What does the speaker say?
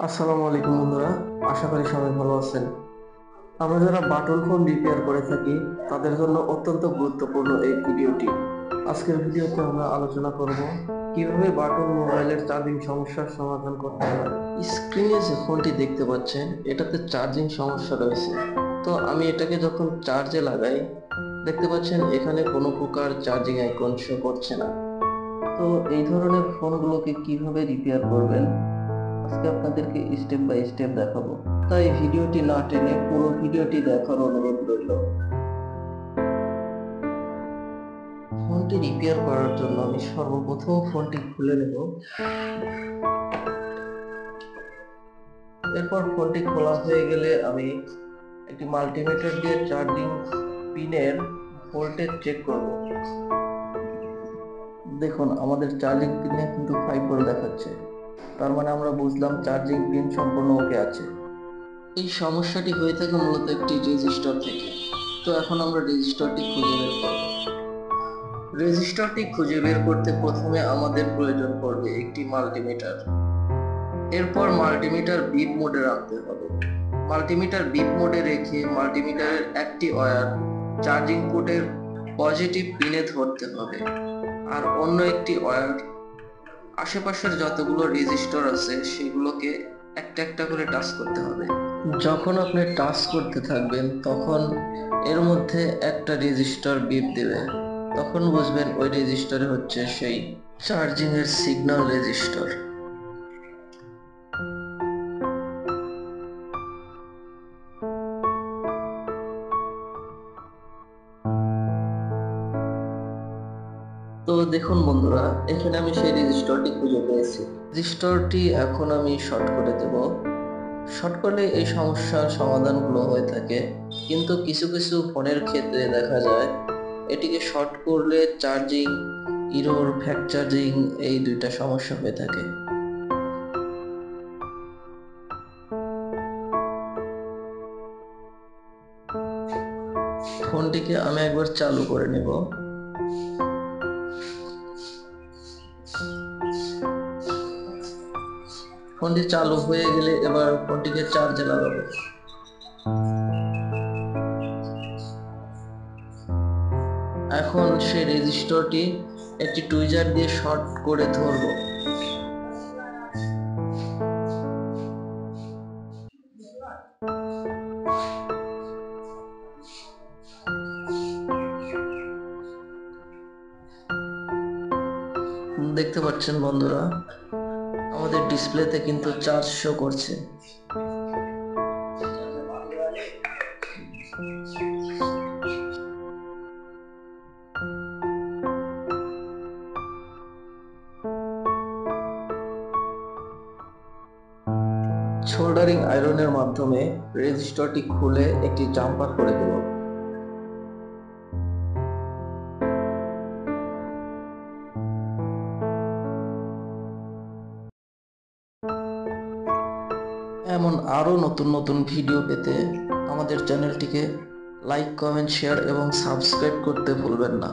আসসালামু আলাইকুম বন্ধুরা, আশা করি সবাই ভালো আছেন। আমরা যারা বাটন ফোন রিপেয়ার করে থাকি তাদের জন্য অত্যন্ত গুরুত্বপূর্ণ এই ভিডিওটি। আজকের ভিডিওতে আমরা আলোচনা করব কিভাবে বাটন মোবাইলের চার্জিং সমস্যার সমাধান করতে হয়। স্ক্রিনে যে ফোনটি দেখতে পাচ্ছেন এটাতে চার্জিং সমস্যা রয়েছে। তো আমি এটাকে যখন চার্জে লাগাই দেখতে পাচ্ছেন এখানে কোনো প্রকার চার্জিং আইকন শো করছে না। তো এই ধরনের ফোনগুলোকে কিভাবে রিপেয়ার করবেন আজকে আপনাদেরকে স্টেপ বাই স্টেপ দেখাবো, তাই ভিডিওটি না টেনে পুরো ভিডিওটি দেখার অনুরোধ রইল। ফোনটি রিপেয়ার করার জন্য আমি সর্বপ্রথম ফোনটি খুলে নেব। এরপর ফোনটি খোলা হয়ে গেলে আমি একটি মাল্টিমিটার দিয়ে চার্জিং পিনের ভোল্টেজ চেক করব। দেখুন আমাদের চার্জিং পিনে কিন্তু 5 ভোল্ট দেখাচ্ছে, তার মানে আমরা বুঝলাম চার্জিং পিন সম্পূর্ণ ওকে আছে। এই সমস্যাটি হয়ে থাকে মূলত একটি রেজিস্টর থেকে। তো এখন আমরা রেজিস্টরটি খুঁজে বের করব। রেজিস্টরটি খুঁজে বের করতে প্রথমে আমাদের প্রয়োজন পড়বে একটি মাল্টিমিটার। এরপর মাল্টিমিটার বিপ মোডে রাখতে হবে। মাল্টিমিটার বিপ মোডে রেখে মাল্টিমিটারের একটি ওয়্যার চার্জিং পোর্টের পজিটিভ পিনে ধরতে হবে, আর অন্য একটি ওয়্যার আশেপাশের যতগুলো রেজিস্টর আছে সেগুলোকে একটা একটা করে টাচ করতে হবে। যখন আপনি টাচ করতে থাকবেন তখন এর মধ্যে একটা রেজিস্টর বিপ দেবে, তখন বুঝবেন ওই রেজিস্টরে হচ্ছে সেই চার্জিং এর সিগন্যাল রেজিস্টর। তো দেখুন বন্ধুরা, এখানে আমি সেই রেজিস্টরটি খুঁজে পেয়েছি। রেজিস্টরটি এখন আমি শর্ট করে দেব। শর্ট করলে এই সমস্যার সমাধানগুলো হয়ে থাকে, কিন্তু কিছু কিছু ফোনের ক্ষেত্রে দেখা যায় এটিকে শর্ট করলে চার্জিং ইরোর, ফ্যাক্ট চার্জিং এই দুইটা সমস্যা হয়ে থাকে। ফোনটিকে আমি একবার চালু করে নেব। ফোনটি চালু হয়ে গেলে এবার ফোনটিকে চার্জে লাগাবো। এখন সেই রেজিস্টরটি একটি টুইজার দিয়ে শর্ট করে ধরবো। দেখতে পাচ্ছেন বন্ধুরা, আমাদের ডিসপ্লেতে কিন্তু চার্জ শো করছে। সোল্ডারিং আয়রনের মাধ্যমে রেজিস্টরটি খুলে একটি জাম্পার করে দেব। এমন আরো নতুন নতুন ভিডিও পেতে আমাদের চ্যানেলটিকে লাইক, কমেন্ট, শেয়ার এবং সাবস্ক্রাইব করতে ভুলবেন না।